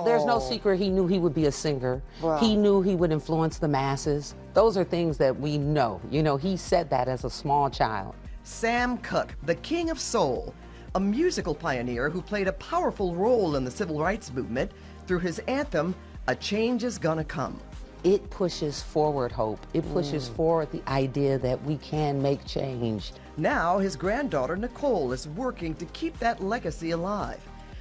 There's no Oh. secret he knew he would be a singer. Wow. He knew he would influence the masses. Those are things that we know. You know, he said that as a small child. Sam Cooke, the King of Soul, a musical pioneer who played a powerful role in the civil rights movement through his anthem, A Change Is Gonna Come. It pushes forward hope. It pushes forward the idea that we can make change. Now his granddaughter Nicole is working to keep that legacy alive,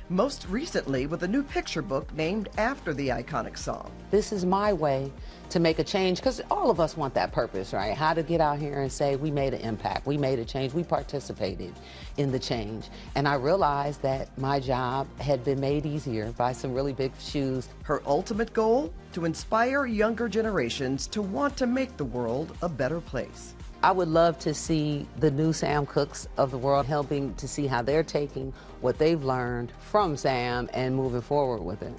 most recently with a new picture book named after the iconic song. This is my way to make a change, because all of us want that purpose, right? How to get out here and say we made an impact, we made a change, we participated in the change. And I realized that my job had been made easier by some really big shoes. Her ultimate goal? To inspire younger generations to want to make the world a better place. I would love to see the new Sam Cookes of the world helping to see how they're taking what they've learned from Sam and moving forward with it.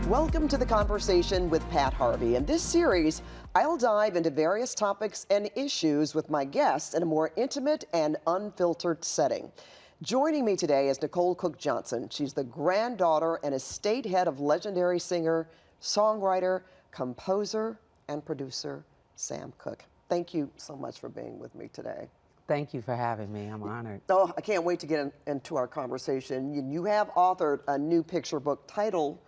Welcome to The Conversation with Pat Harvey. In this series, I'll dive into various topics and issues with my guests in a more intimate and unfiltered setting. Joining me today is Nicole Cooke-Johnson. She's the granddaughter and estate head of legendary singer, songwriter, composer, and producer Sam Cooke. Thank you so much for being with me today. Thank you for having me. I'm honored. Oh, I can't wait to get into our conversation. You have authored a new picture book titled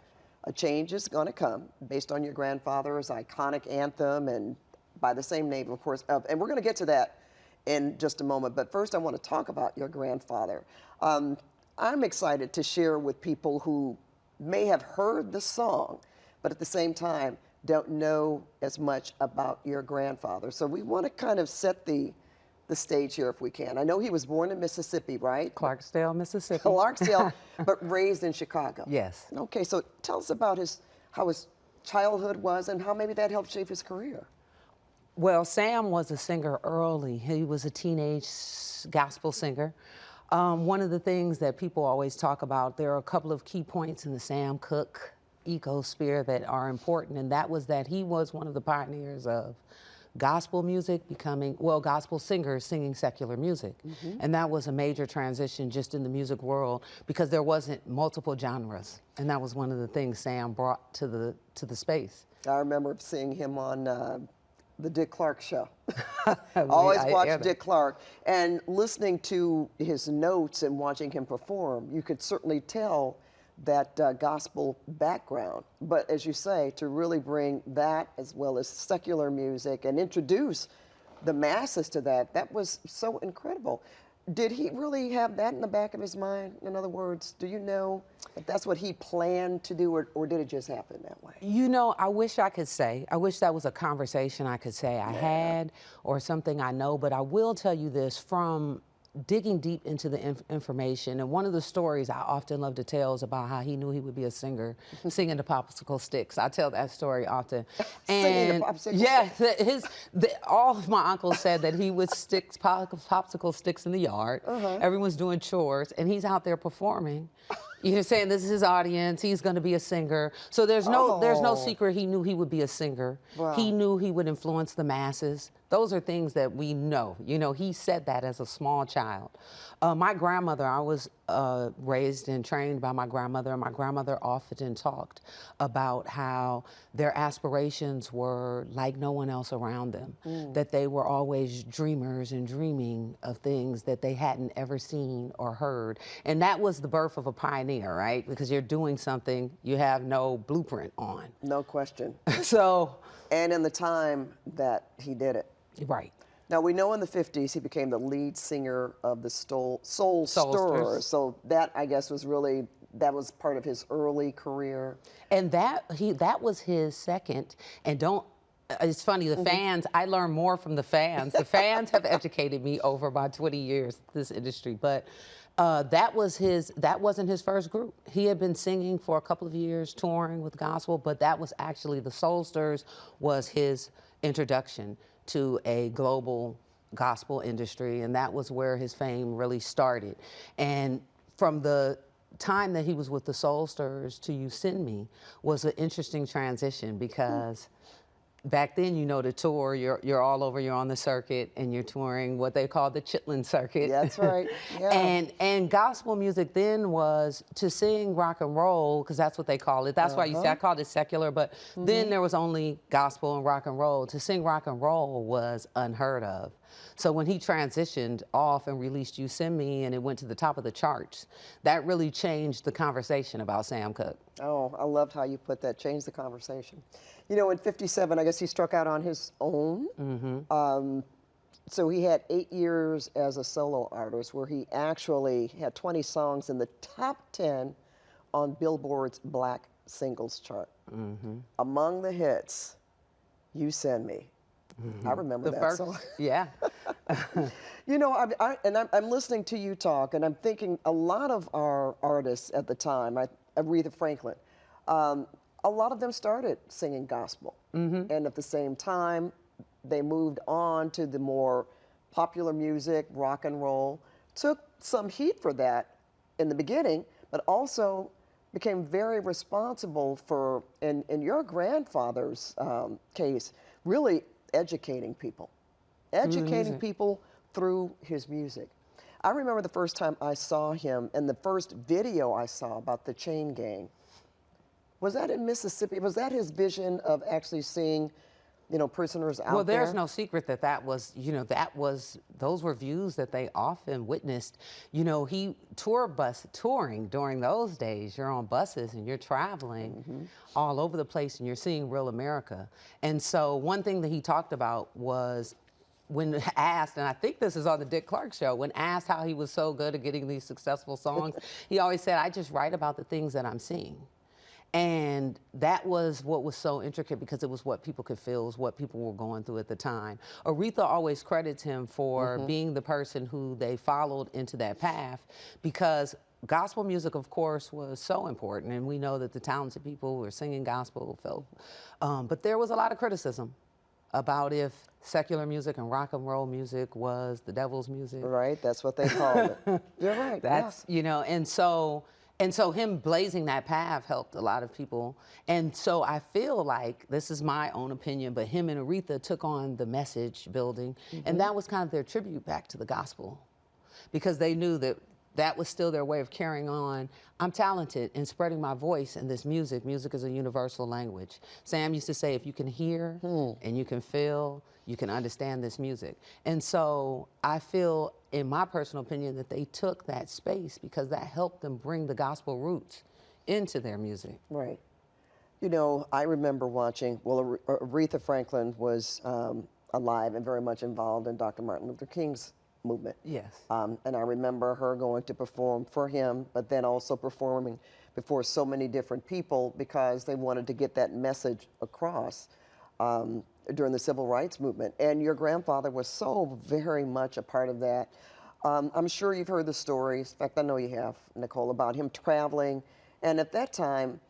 A Change Is Gonna Come, based on your grandfather's iconic anthem and by the same name, of course. And we're going to get to that in just a moment. But first, I want to talk about your grandfather. I'm excited to share with people who may have heard the song, but at the same time don't know as much about your grandfather. So we want to kind of set the stage here if we can. I know he was born in Mississippi, right? Clarksdale, Mississippi. Clarksdale, but raised in Chicago. Yes. Okay, so tell us about how his childhood was and how maybe that helped shape his career. Well, Sam was a singer early. He was a teenage gospel singer. One of the things that people always talk about, there are a couple of key points in the Sam Cooke ecosphere that are important, and that was that he was one of the pioneers of gospel music gospel singers singing secular music. And that was a major transition just in the music world because there wasn't multiple genres. And that was one of the things Sam brought to the space. I remember seeing him on the Dick Clark show. Always watched Dick Clark. And listening to his notes and watching him perform, you could certainly tell that gospel background. But as you say, to really bring that as well as secular music and introduce the masses to that, that was so incredible. Did he really have that in the back of his mind? In other words, do you know if that's what he planned to do, or did it just happen that way? You know, I wish I could say. I wish that was a conversation I could say I had or something I know, but I will tell you this from digging deep into the information, and one of the stories I often love to tell is about how he knew he would be a singer, singing the popsicle sticks. I tell that story often. Singing the popsicle sticks? Yeah, all of my uncles said that he would stick popsicle sticks in the yard. Everyone's doing chores, and he's out there performing. You're saying this is his audience, he's gonna be a singer. So there's no secret he knew he would be a singer. Wow. He knew he would influence the masses. Those are things that we know. You know, he said that as a small child. My grandmother, I was raised and trained by my grandmother, and my grandmother often talked about how their aspirations were like no one else around them, that they were always dreamers and dreaming of things that they hadn't ever seen or heard. And that was the birth of a pioneer, right? Because you're doing something you have no blueprint on. No question. So. And in the time that he did it. Right. Now, we know in the 50s he became the lead singer of the Soul Stirrers. So that, I guess, was that part of his early career. And that was his second. And it's funny, the fans, I learned more from the fans. The fans have educated me over my 20 years in this industry. But that wasn't his first group. He had been singing for a couple of years, touring with gospel, but that was actually the Soul Stirrers was his introduction to a global gospel industry, and that was where his fame really started. And from the time that he was with the Soul Stirrers to You Send Me was an interesting transition because back then, you know, the tour, you're all over, you're on the circuit, and you're touring what they call the Chitlin circuit. Yeah, that's right. Yeah. And gospel music then was to sing rock and roll, because that's what they call it. That's why you say I called it secular, but then there was only gospel and rock and roll. To sing rock and roll was unheard of. So when he transitioned off and released You Send Me and it went to the top of the charts, that really changed the conversation about Sam Cooke. Oh, I loved how you put that, changed the conversation. You know, in 57, I guess he struck out on his own. So he had 8 years as a solo artist where he actually had 20 songs in the top 10 on Billboard's Black Singles chart. Among the hits, You Send Me. I remember that song. Yeah. You know, I'm listening to you talk, and I'm thinking a lot of our artists at the time, Aretha Franklin, a lot of them started singing gospel. And at the same time, they moved on to the more popular music, rock and roll, took some heat for that in the beginning, but also became very responsible for, in your grandfather's case, really educating people through his music. I remember the first time I saw him and the first video I saw about the Chain Gang. Was that in Mississippi? Was that his vision of actually seeing, you know, prisoners out there? Well, there's no secret that that was, you know, those were views that they often witnessed. You know, he touring during those days, you're on buses and you're traveling all over the place and you're seeing real America. And so one thing that he talked about was when asked, and I think this is on the Dick Clark show, when asked how he was so good at getting these successful songs, he always said, I just write about the things that I'm seeing. And that was what was so intricate because it was what people could feel, it was what people were going through at the time. Aretha always credits him for being the person who they followed into that path because gospel music, of course, was so important. And we know that the talented people who were singing gospel felt, but there was a lot of criticism about if secular music and rock and roll music was the devil's music. Right, that's what they called it. You're right. That's, you know, and so him blazing that path helped a lot of people. And so I feel like, this is my own opinion, but him and Aretha took on the message building, and that was kind of their tribute back to the gospel because they knew that that was still their way of carrying on. I'm talented in spreading my voice in this music. Music is a universal language. Sam used to say, if you can hear and you can feel, you can understand this music. And so I feel, in my personal opinion, that they took that space because that helped them bring the gospel roots into their music. Right. You know, I remember watching, well, Aretha Franklin was alive and very much involved in Dr. Martin Luther King's movement. Yes. And I remember her going to perform for him, but then also performing before so many different people because they wanted to get that message across during the civil rights movement. And your grandfather was so very much a part of that. I'm sure you've heard the stories, in fact, I know you have, Nicole, about him traveling, and at that time,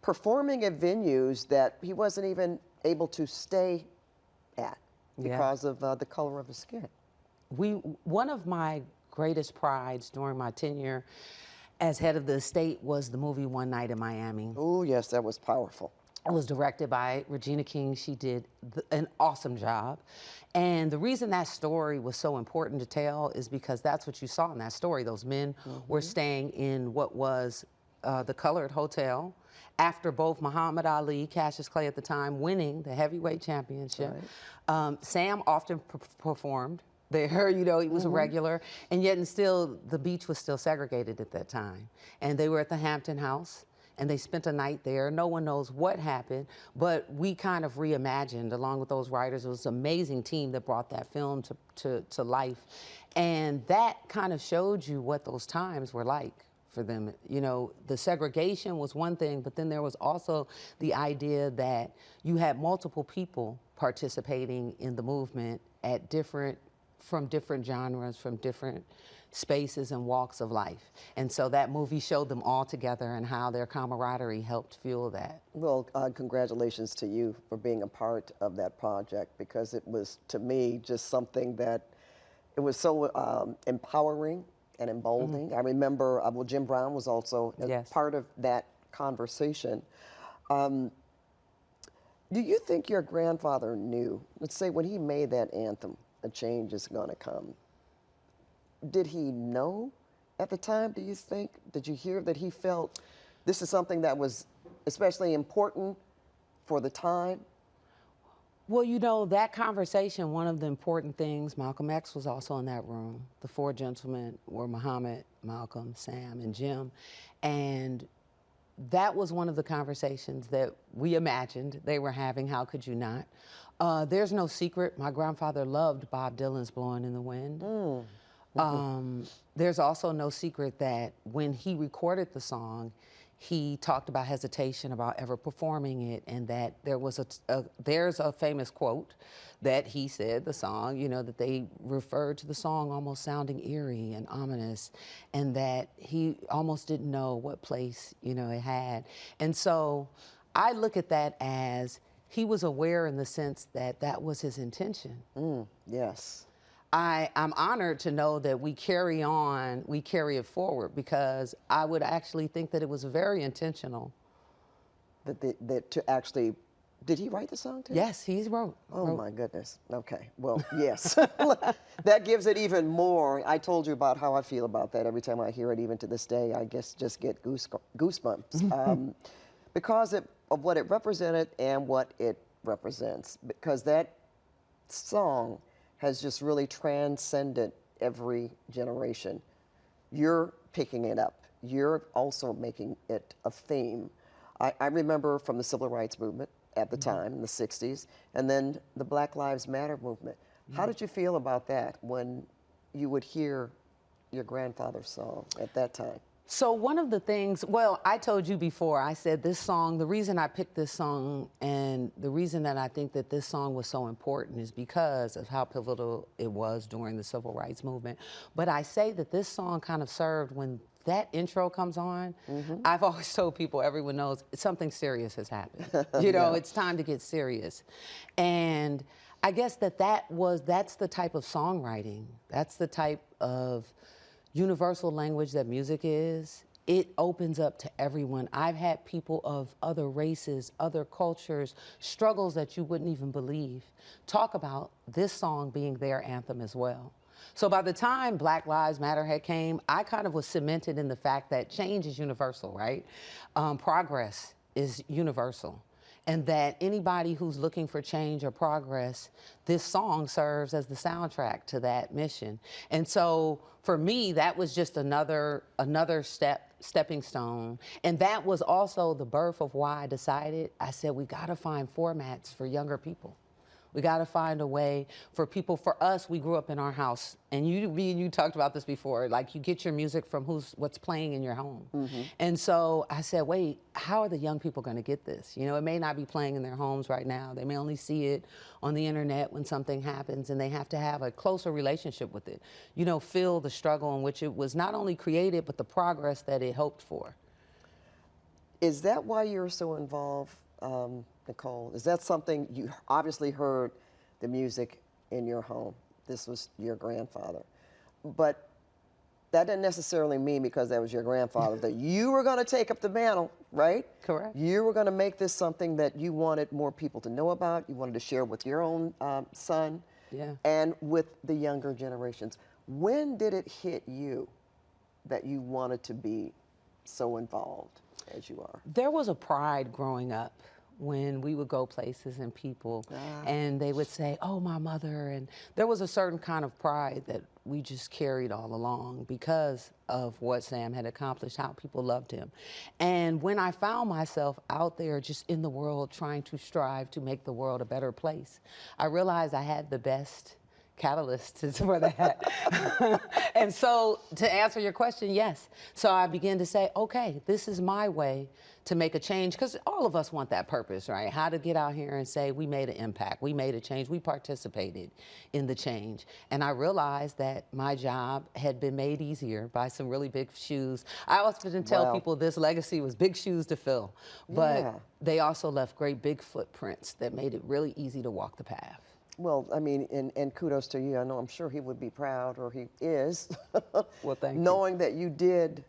performing at venues that he wasn't even able to stay at because of the color of his skin. One of my greatest prides during my tenure as head of the estate was the movie One Night in Miami. Oh, yes, that was powerful. It was directed by Regina King. She did an awesome job. And the reason that story was so important to tell is because that's what you saw in that story. Those men were staying in what was the Colored Hotel after both Muhammad Ali, Cassius Clay at the time, winning the heavyweight championship. Right. Sam often performed there, you know, he was a regular, and yet and still the beach was still segregated at that time. And they were at the Hampton House, and they spent a night there. No one knows what happened, but we kind of reimagined, along with those writers. It was an amazing team that brought that film to life. And that kind of showed you what those times were like for them. You know, the segregation was one thing, but then there was also the idea that you had multiple people participating in the movement at from different genres, from different spaces and walks of life. And so that movie showed them all together and how their camaraderie helped fuel that. Well, congratulations to you for being a part of that project, because it was, to me, just something that, it was so empowering and emboldening. I remember, well, Jim Brown was also a part of that conversation. You Do you think your grandfather knew, let's say when he made that anthem, "A Change Is Gonna Come," did he know at the time, do you think? Did you hear that he felt this is something that was especially important for the time? Well, you know, that conversation, one of the important things, Malcolm X was also in that room. The four gentlemen were Muhammad, Malcolm, Sam, and Jim. And that was one of the conversations that we imagined they were having. How could you not? There's no secret. My grandfather loved Bob Dylan's Blowing in the Wind. There's also no secret that when he recorded the song, he talked about hesitation about ever performing it, and that there was there's a famous quote that he said, the song, you know, that they referred to the song almost sounding eerie and ominous, and that he almost didn't know what place, you know, it had. And so I look at that as he was aware in the sense that that was his intention. Yes. I'm honored to know that we carry it forward, because I would actually think that it was very intentional. That to actually, did he write the song too? Yes, he wrote. Oh my goodness. Okay. Well, yes. That gives it even more. I told you about how I feel about that. Every time I hear it, even to this day, I guess just get goosebumps. Because of what it represented and what it represents. Because that song has just really transcended every generation. You're picking it up. You're also making it a theme. I remember from the Civil Rights Movement at the time, in the 60s, and then the Black Lives Matter movement. How did you feel about that when you would hear your grandfather's song at that time? So one of the things, well, I told you before, I said this song, the reason I picked this song and the reason that I think that this song was so important is because of how pivotal it was during the Civil Rights Movement. But I say that this song kind of served when that intro comes on. I've always told people, everyone knows something serious has happened. You know, it's time to get serious. And I guess that's the type of songwriting. That's the type of universal language that music is. It opens up to everyone. I've had people of other races, other cultures, struggles that you wouldn't even believe, talk about this song being their anthem as well. So by the time Black Lives Matter had came, I kind of was cemented in the fact that change is universal, right? Progress is universal. And that anybody who's looking for change or progress, this song serves as the soundtrack to that mission. And so for me, that was just another stepping stone. And that was also the birth of why I decided, I said, we gotta find formats for younger people. We got to find a way for people. For us, we grew up in our house, and you talked about this before. Like, you get your music from what's playing in your home. And so I said, wait, how are the young people going to get this? You know, it may not be playing in their homes right now. They may only see it on the internet when something happens, and they have to have a closer relationship with it. You know, feel the struggle in which it was not only created, but the progress that it hoped for. Is that why you're so involved, Nicole? Is that something, you obviously heard the music in your home? This was your grandfather. But that didn't necessarily mean because that was your grandfather that you were going to take up the mantle, right? Correct. You were going to make this something that you wanted more people to know about. You wanted to share with your own son and with the younger generations. When did it hit you that you wanted to be so involved as you are? There was a pride growing up when we would go places and people and they would say, oh, my mother. And there was a certain kind of pride that we just carried all along because of what Sam had accomplished, how people loved him. And when I found myself out there just in the world trying to strive to make the world a better place, I realized I had the best catalyst for that. And so to answer your question, yes. So I began to say, okay, this is my way to make a change, because all of us want that purpose, right? How to get out here and say, we made an impact, we made a change, we participated in the change. And I realized that my job had been made easier by some really big shoes. I often tell people this legacy was big shoes to fill, but they also left great big footprints that made it really easy to walk the path. Well, I mean, and kudos to you. I know, I'm sure he would be proud, or he is, well, thank knowing you. that you did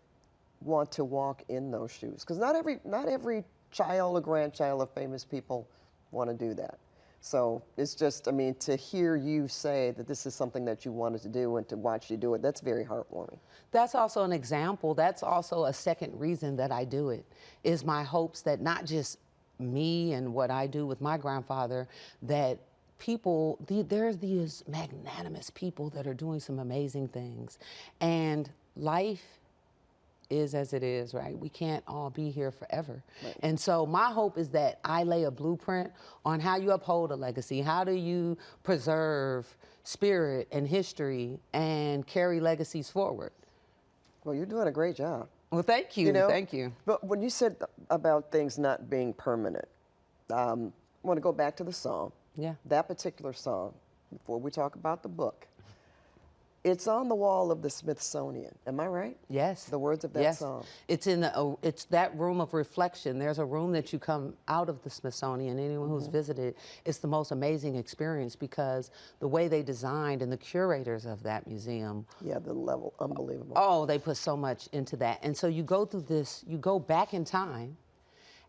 want to walk in those shoes. Because not every child or grandchild of famous people want to do that. So it's just, I mean, to hear you say that this is something that you wanted to do and to watch you do it, that's very heartwarming. That's also an example. That's also a second reason that I do it, is my hopes that not just me and what I do with my grandfather, that people, there's these magnanimous people that are doing some amazing things. And life is as it is, right? We can't all be here forever. Right. And so my hope is that I lay a blueprint on how you uphold a legacy. How do you preserve spirit and history and carry legacies forward? Well, you're doing a great job. Well, thank you. You know, Thank you. But when you said about things not being permanent, I want to go back to the song. Yeah. That particular song, before we talk about the book, it's on the wall of the Smithsonian. Am I right? Yes. The words of that Yes. song. It's in it's that room of reflection. There's a room that you come out of the Smithsonian. Anyone who's visited, it's the most amazing experience because the way they designed and the curators of that museum. Yeah, the level, unbelievable. Oh, they put so much into that. And so you go through this, you go back in time.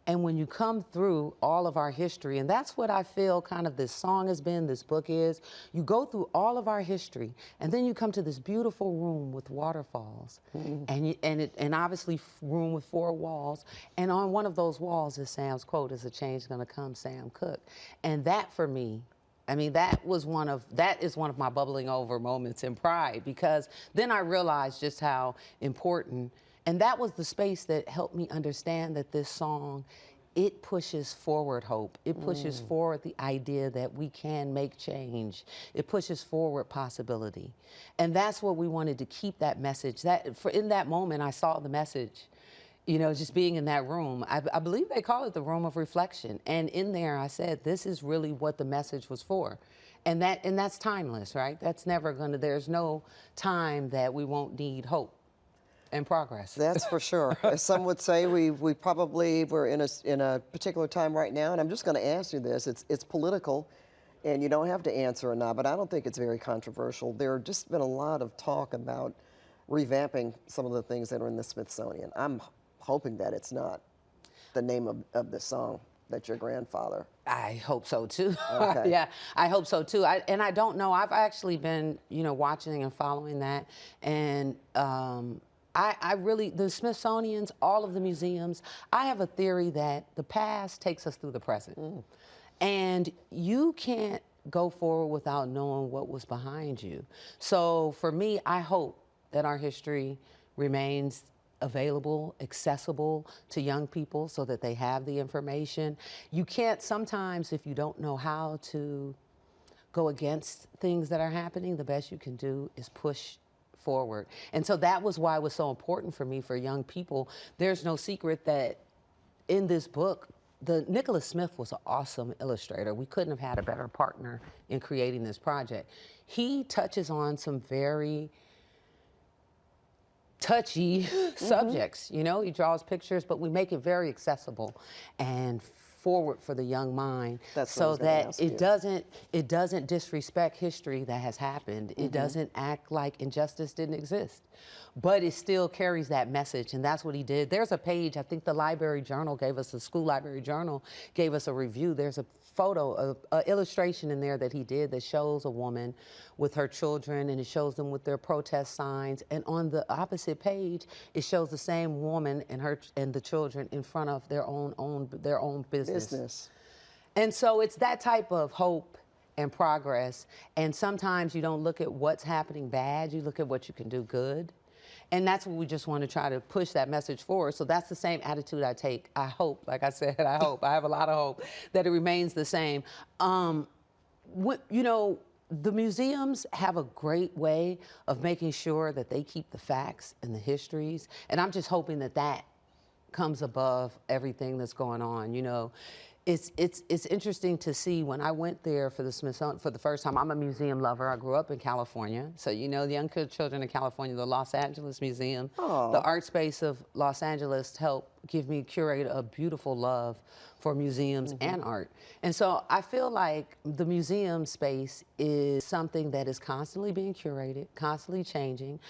And when you come through all of our history, and that's what I feel kind of this song has been, this book is, you go through all of our history, and then you come to this beautiful room with waterfalls, and obviously room with 4 walls, and on one of those walls is Sam's quote, "Is a change gonna come, Sam Cooke?" And that for me, I mean, that is one of my bubbling over moments in pride, because then I realized just how important. And that was the space that helped me understand that this song, it pushes forward hope. It pushes forward the idea that we can make change. It pushes forward possibility. And that's what we wanted to keep that message. In that moment, I saw the message, you know, just being in that room. I believe they call it the room of reflection. And in there, I said, this is really what the message was for. And that's timeless, right? That's never there's no time that we won't need hope and progress. That's for sure. As some would say, we're in a particular time right now, and I'm just going to ask you this. It's political, and you don't have to answer or not, but I don't think it's very controversial. There's just been a lot of talk about revamping some of the things that are in the Smithsonian. I'm hoping that it's not the name of the song that your grandfather. I hope so too. Okay. Yeah, I hope so too. And I don't know. I've actually been, you know, watching and following that, and I really, the Smithsonian's, all of the museums, I have a theory that the past takes us through the present. And you can't go forward without knowing what was behind you. So for me, I hope that our history remains available, accessible to young people so that they have the information. You can't sometimes, if you don't know how to go against things that are happening, the best you can do is push forward. And so that was why it was so important for me, for young people. There's no secret that in this book, Nicholas Smith was an awesome illustrator. We couldn't have had a better partner in creating this project. He touches on some very touchy subjects, you know, he draws pictures, but we make it very accessible and forward for the young mind. That's what I so was gonna that ask you. it doesn't disrespect history that has happened. It doesn't act like injustice didn't exist, but it still carries that message, and that's what he did. There's a page, I think the Library Journal gave us, the School Library Journal gave us a review. There's a photo, of illustration in there that he did that shows a woman with her children, and it shows them with their protest signs. And on the opposite page, it shows the same woman and the children in front of their own business. And so it's that type of hope and progress. And sometimes you don't look at what's happening bad, you look at what you can do good. And that's what we just want to try to push that message forward. So that's the same attitude I take. I hope, like I said, I hope, I have a lot of hope that it remains the same. You know, the museums have a great way of making sure that they keep the facts and the histories. And I'm just hoping that that comes above everything that's going on, you know. It's interesting to see when I went there for the Smithsonian for the first time. I'm a museum lover. I grew up in California. So, you know, the young children in California, the Los Angeles Museum, the art space of Los Angeles helped curate a beautiful love for museums and art. And so I feel like the museum space is something that is constantly being curated, constantly changing.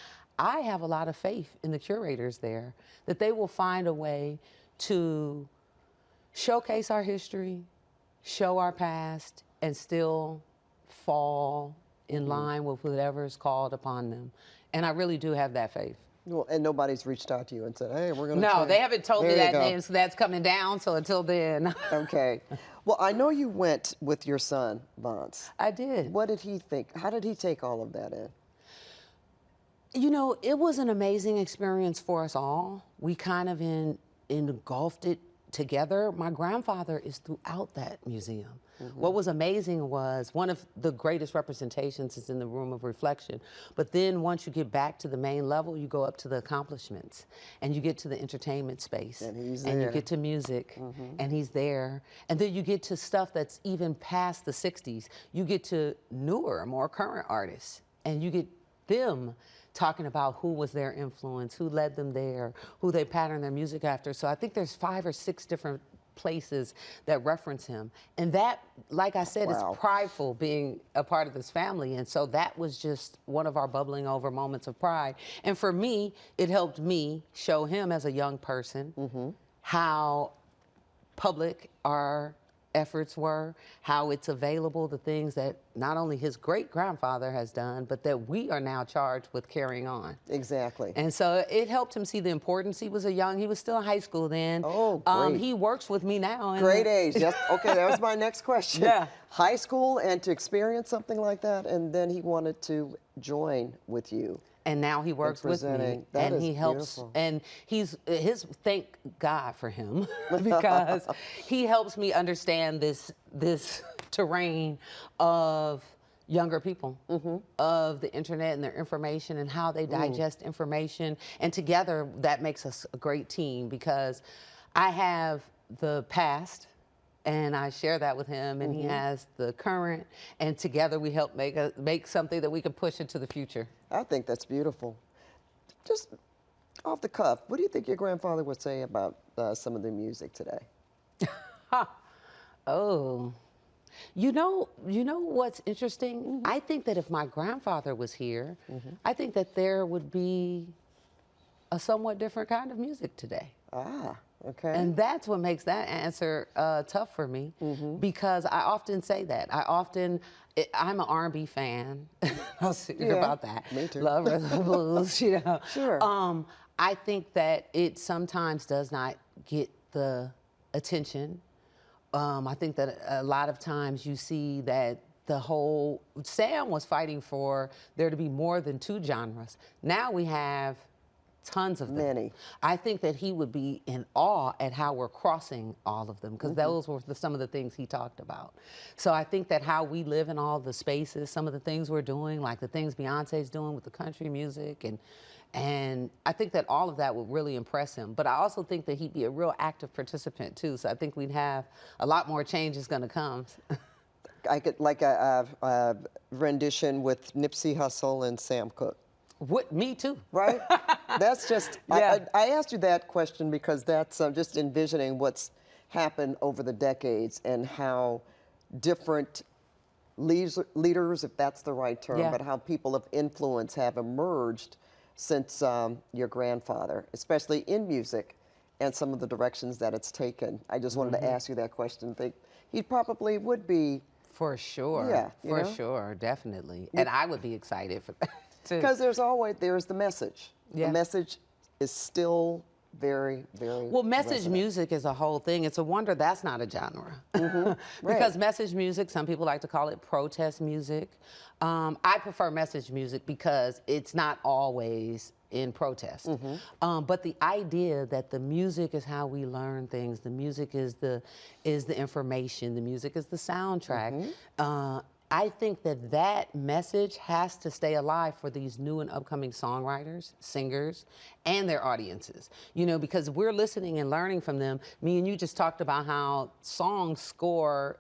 I have a lot of faith in the curators there, that they will find a way to showcase our history, show our past and still fall in line with whatever is called upon them. And I really do have that faith. Well, and nobody's reached out to you and said, hey, we're going to No, they haven't told me There you that go. name, so that's coming down. So until then. Okay. Well, I know you went with your son, Vance. I did. What did he think? How did he take all of that in? You know, it was an amazing experience for us all. We kind of engulfed it together. My grandfather is throughout that museum. What was amazing was one of the greatest representations is in the room of reflection. But then once you get back to the main level, you go up to the accomplishments and you get to the entertainment space. And he's and there. you get to music and he's there. And then you get to stuff that's even past the 60s. You get to newer, more current artists and you get them talking about who was their influence, who led them there, who they patterned their music after. So I think there's 5 or 6 different places that reference him. And that, like I said, Wow. is prideful being a part of this family. And so that was just one of our bubbling over moments of pride. And for me, it helped me show him as a young person how public our efforts were, how it's available, the things that not only his great-grandfather has done, but that we are now charged with carrying on. Exactly. And so it helped him see the importance. He was he was still in high school then. Oh, great. He works with me now. And Great age. Yes. Okay, that was my next question. Yeah. High school and to experience something like that, and then he wanted to join with you. And now he works with me, presenting. That and is he helps. beautiful. And thank God for him, because he helps me understand this terrain of younger people, of the internet and their information and how they digest information. And together, that makes us a great team, because I have the past, and I share that with him, and he has the current, and together we help make something that we can push into the future. I think that's beautiful. Just off the cuff, what do you think your grandfather would say about some of the music today? Oh, you know what's interesting? I think that if my grandfather was here, I think that there would be a somewhat different kind of music today. Ah, okay. And that's what makes that answer tough for me, because I often say that. I'm an R&B fan. I'll hear about that. Me too. Love rhythm and blues, you know. Sure. I think that it sometimes does not get the attention. I think that a lot of times you see that Sam was fighting for there to be more than 2 genres. Now we have tons of them. Many. I think that he would be in awe at how we're crossing all of them, because those were some of the things he talked about. So I think that how we live in all the spaces, some of the things we're doing, like the things Beyonce's doing with the country music, and I think that all of that would really impress him. But I also think that he'd be a real active participant too. So I think we'd have a lot more changes gonna come. I could like a rendition with Nipsey Hussle and Sam Cooke. Me too. Right? That's just, Yeah. I asked you that question because that's just envisioning what's happened over the decades and how different leaders, if that's the right term, but how people of influence have emerged since your grandfather, especially in music and some of the directions that it's taken. I just wanted to ask you that question. Think he probably would be. For sure. Yeah, For sure, definitely. And I would be excited for that too. Because there's the message. Yeah. The message is still very, very Well, message resonant. music is a whole thing. It's a wonder that's not a genre. Because message music, some people like to call it protest music. I prefer message music because it's not always in protest. But the idea that the music is how we learn things, the music is the information, the music is the soundtrack. I think that message has to stay alive for these new and upcoming songwriters, singers, and their audiences. You know, because we're listening and learning from them. Me and you just talked about how songs score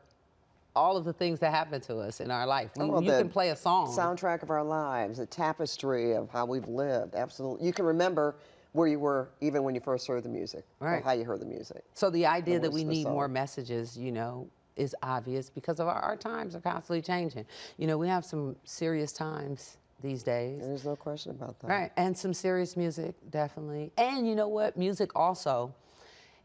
all of the things that happen to us in our life. You can play a song. Soundtrack of our lives, a tapestry of how we've lived. Absolutely. You can remember where you were even when you first heard the music, or how you heard the music. So the idea that we need more messages, you know, is obvious because of our times are constantly changing. You know, we have some serious times these days. There's no question about that. Right, and some serious music, definitely. And you know what? Music also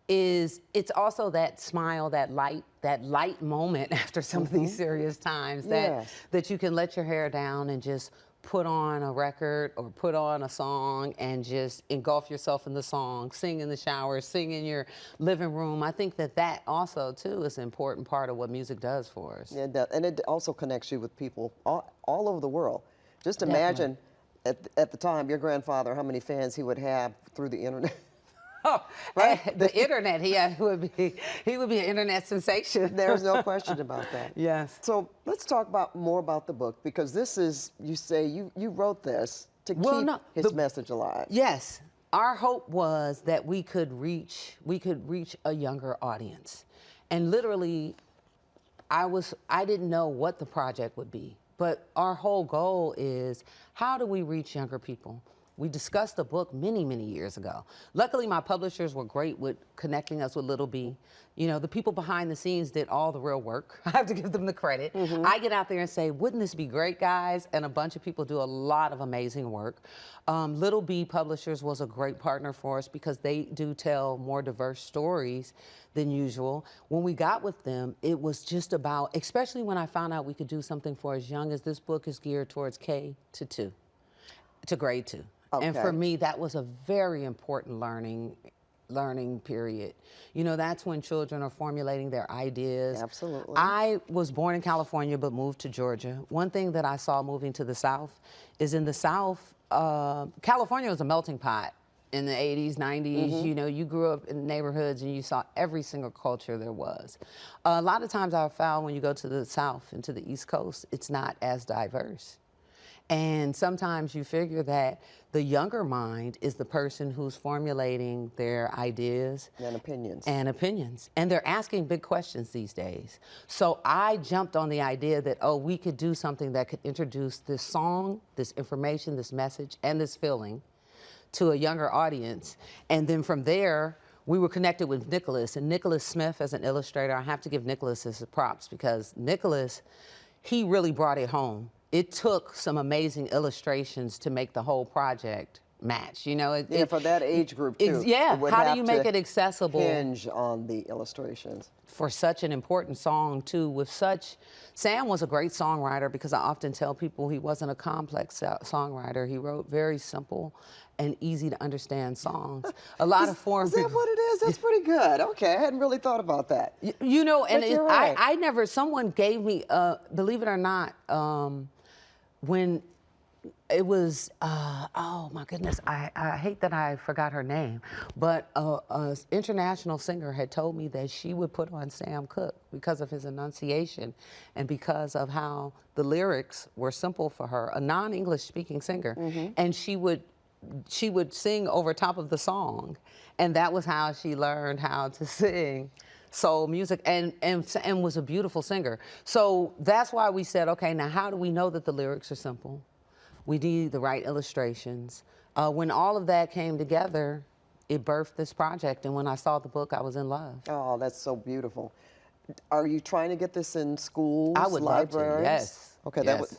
is it's also that smile, that light moment after some of these serious times that you can let your hair down and just put on a record or put on a song and just engulf yourself in the song, sing in the shower, sing in your living room. I think that also too is an important part of what music does for us. Yeah, and it also connects you with people all over the world. Just imagine at the time, your grandfather, how many fans he would have through the internet. Oh, right. The internet, he would be an internet sensation. There's no question about that. Yes. So let's talk more about the book, because this is, you say you wrote this to keep his message alive. Yes. Our hope was that we could reach a younger audience. And literally, I didn't know what the project would be, but our whole goal is, how do we reach younger people? We discussed the book many, many years ago. Luckily, my publishers were great with connecting us with Little B. You know, the people behind the scenes did all the real work. I have to give them the credit. I get out there and say, wouldn't this be great, guys? And a bunch of people do a lot of amazing work. Little B Publishers was a great partner for us because they do tell more diverse stories than usual. When we got with them, it was just about, especially when I found out we could do something for as young as this book is geared towards K to grade 2. Okay. And for me, that was a very important learning period. You know, that's when children are formulating their ideas. Absolutely. I was born in California but moved to Georgia. One thing that I saw moving to the South is, in the South, California was a melting pot in the 80s, 90s. You know, you grew up in neighborhoods and you saw every single culture there was. A lot of times I found when you go to the South and to the East Coast, it's not as diverse. And sometimes you figure that the younger mind is the person who's formulating their ideas and opinions. And they're asking big questions these days. So I jumped on the idea that, oh, we could do something that could introduce this song, this information, this message, and this feeling to a younger audience. And then from there, we were connected with Nicholas. And Nicholas Smith, as an illustrator, I have to give Nicholas his props, because Nicholas, he really brought it home. It took some amazing illustrations to make the whole project match. You know, for that age group too. How do you make it accessible? Hinge on the illustrations. For such an important song too, Sam was a great songwriter, because I often tell people he wasn't a complex songwriter. He wrote very simple and easy to understand songs. A lot of foreign people. Is that what it is? That's pretty good. Okay, I hadn't really thought about that. You know, and you're right. someone gave me, believe it or not, when it was, oh my goodness, I hate that I forgot her name, but an international singer had told me that she would put on Sam Cooke because of his enunciation and because of how the lyrics were simple for her, a non-English speaking singer, and she would sing over top of the song, and that was how she learned how to sing soul music, and was a beautiful singer. So that's why we said, okay, now how do we know that the lyrics are simple? We need the right illustrations. When all of that came together, it birthed this project, and when I saw the book, I was in love. Oh, that's so beautiful. Are you trying to get this in schools, I would libraries? love to, yes. Okay, yes.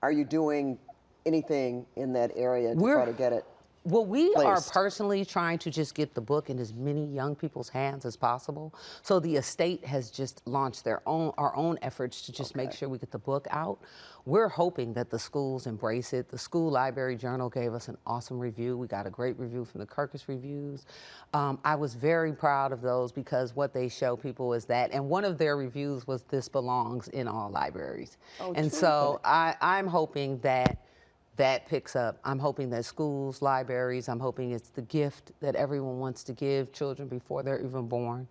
Are you doing anything in that area to try to get it? Well, we placed? are personally trying to just get the book in as many young people's hands as possible. So the estate has just launched our own efforts to just make sure we get the book out. We're hoping that the schools embrace it. The School Library Journal gave us an awesome review. We got a great review from the Kirkus Reviews. I was very proud of those, because what they show people is that, and one of their reviews was, this belongs in all libraries. Oh, and so I'm hoping that picks up. I'm hoping that schools, libraries, I'm hoping it's the gift that everyone wants to give children before they're even born.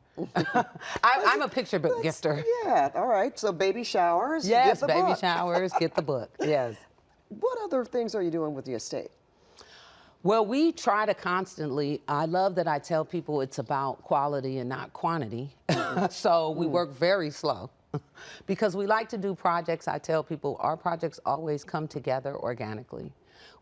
I'm a picture book gifter. Yeah, all right. So baby showers, yes, get the baby book. showers, get the book, yes. What other things are you doing with the estate? Well, we try to constantly, I love that I tell people it's about quality and not quantity. So we work very slow. Because we like to do projects. I tell people our projects always come together organically.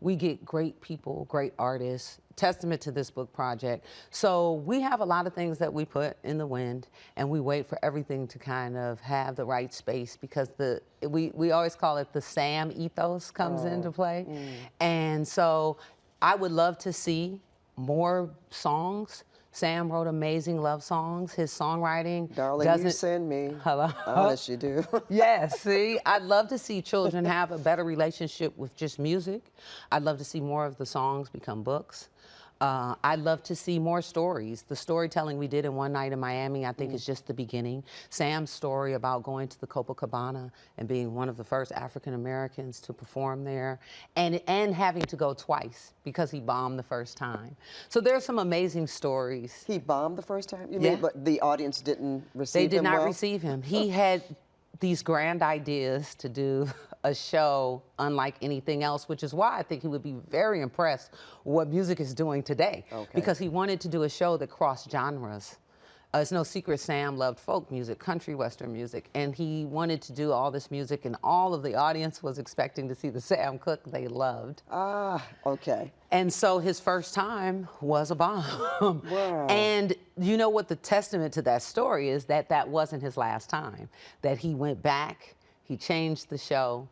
We get great people, great artists, testament to this book project. So we have a lot of things that we put in the wind, and we wait for everything to kind of have the right space, because we always call it the Sam ethos comes into play. And so I would love to see more songs Sam wrote amazing love songs. His songwriting Darling, doesn't... you send me. Hello? Honest, you do. Yes, see, I'd love to see children have a better relationship with just music. I'd love to see more of the songs become books. I'd love to see more stories. The storytelling we did in One Night in Miami, I think, is just the beginning. Sam's story about going to the Copacabana and being one of the first African Americans to perform there, and having to go twice because he bombed the first time. So there's some amazing stories. He bombed the first time? You Yeah. mean but the audience didn't receive him They did not well? receive him. He had these grand ideas to do a show unlike anything else, which is why I think he would be very impressed with what music is doing today. Okay. Because he wanted to do a show that crossed genres. It's no secret Sam loved folk music, country western music, and he wanted to do all this music, and all of the audience was expecting to see the Sam Cooke they loved. Ah, okay. And so his first time was a bomb. Wow. And you know what the testament to that story is? That wasn't his last time. That he went back, he changed the show,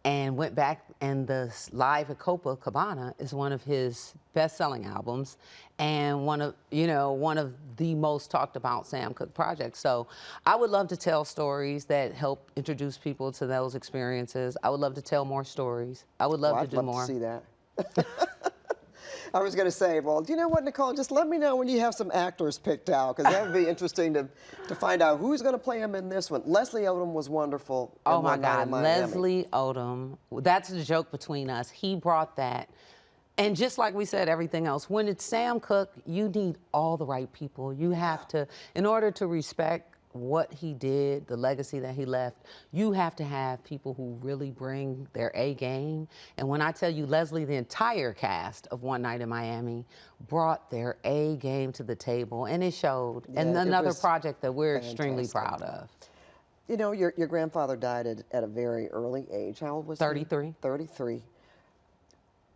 and went back, and the Live at Copacabana is one of his best-selling albums, and one of the most talked about Sam Cooke projects. So I would love to tell stories that help introduce people to those experiences. I would love to tell more stories. I would love to do more. I'd love to see that. I was going to say, well, you know what, Nicole? Just let me know when you have some actors picked out, because that would be interesting to find out who's going to play him in this one. Leslie Odom was wonderful. Oh my God, Leslie Odom. That's the joke between us. He brought that. And just like we said, everything else, when it's Sam Cooke, you need all the right people. You have to, in order to respect what he did, the legacy that he left, you have to have people who really bring their A game. And when I tell you, Leslie, the entire cast of One Night in Miami brought their A game to the table, and it showed. Yeah, and it another was project that we're extremely fantastic. proud of. You know, your grandfather died at a very early age. How old was he? 33. 33.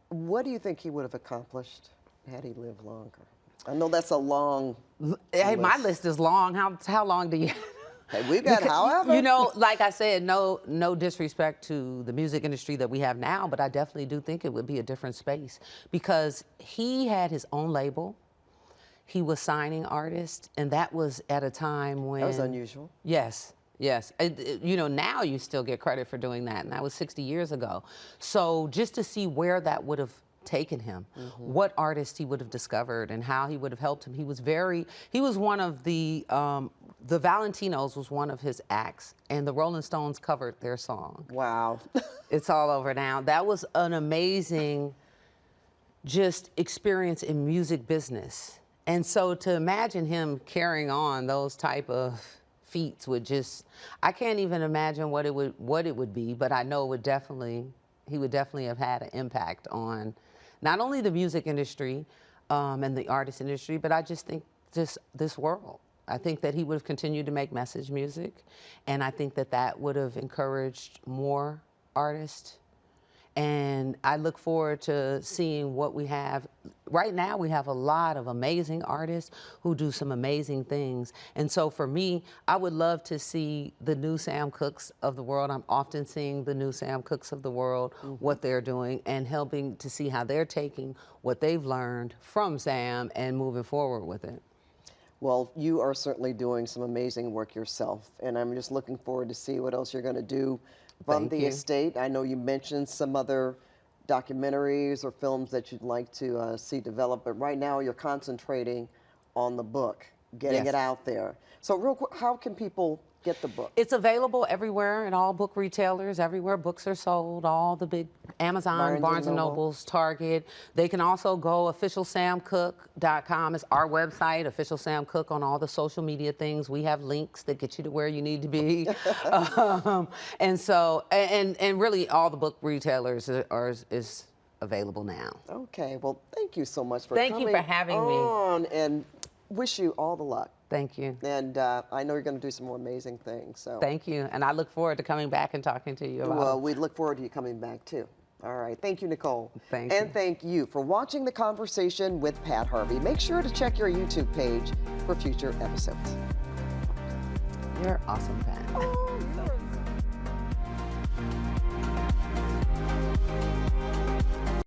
What do you think he would have accomplished had he lived longer? I know that's a long Hey, my list. list is long. How long do you? Hey, we've got, however. You know, like I said, no disrespect to the music industry that we have now, but I definitely do think it would be a different space because he had his own label. He was signing artists, and that was at a time when... That was unusual. Yes. Yes, you know, now you still get credit for doing that, and that was 60 years ago. So just to see where that would have taken him, what artist he would have discovered, and how he would have helped him. He was one of the Valentinos was one of his acts, and the Rolling Stones covered their song. Wow. It's all over now. That was an amazing just experience in music business. And so to imagine him carrying on those type of feats would just, I can't even imagine what it would be, but I know he would definitely have had an impact on not only the music industry and the artist industry, but I just think this world. I think that he would have continued to make message music, and I think that would have encouraged more artists. And I look forward to seeing what we have. Right now, we have a lot of amazing artists who do some amazing things. And so for me, I would love to see the new Sam Cookes of the world. I'm often seeing the new Sam Cookes of the world, what they're doing, and helping to see how they're taking what they've learned from Sam and moving forward with it. Well, you are certainly doing some amazing work yourself, and I'm just looking forward to see what else you're going to do from the estate. I know you mentioned some other documentaries or films that you'd like to see develop, but right now you're concentrating on the book, getting it out there. So real quick, how can people get the book? It's available everywhere at all book retailers, everywhere books are sold, all the big Amazon, Barnes and Nobles, Target. They can also go officialsamcooke.com is our website, Official Sam Cooke on all the social media things. We have links that get you to where you need to be. And so, and really all the book retailers is available now. Okay, well, thank you so much for coming coming for having on, and wish you all the luck. Thank you. And I know you're going to do some more amazing things. So thank you. And I look forward to coming back and talking to you about Well, we look forward to you coming back, too. All right. Thank you, Nicole. Thank you. And thank you for watching the conversation with Pat Harvey. Make sure to check your YouTube page for future episodes. You're awesome, Pat. Oh, you're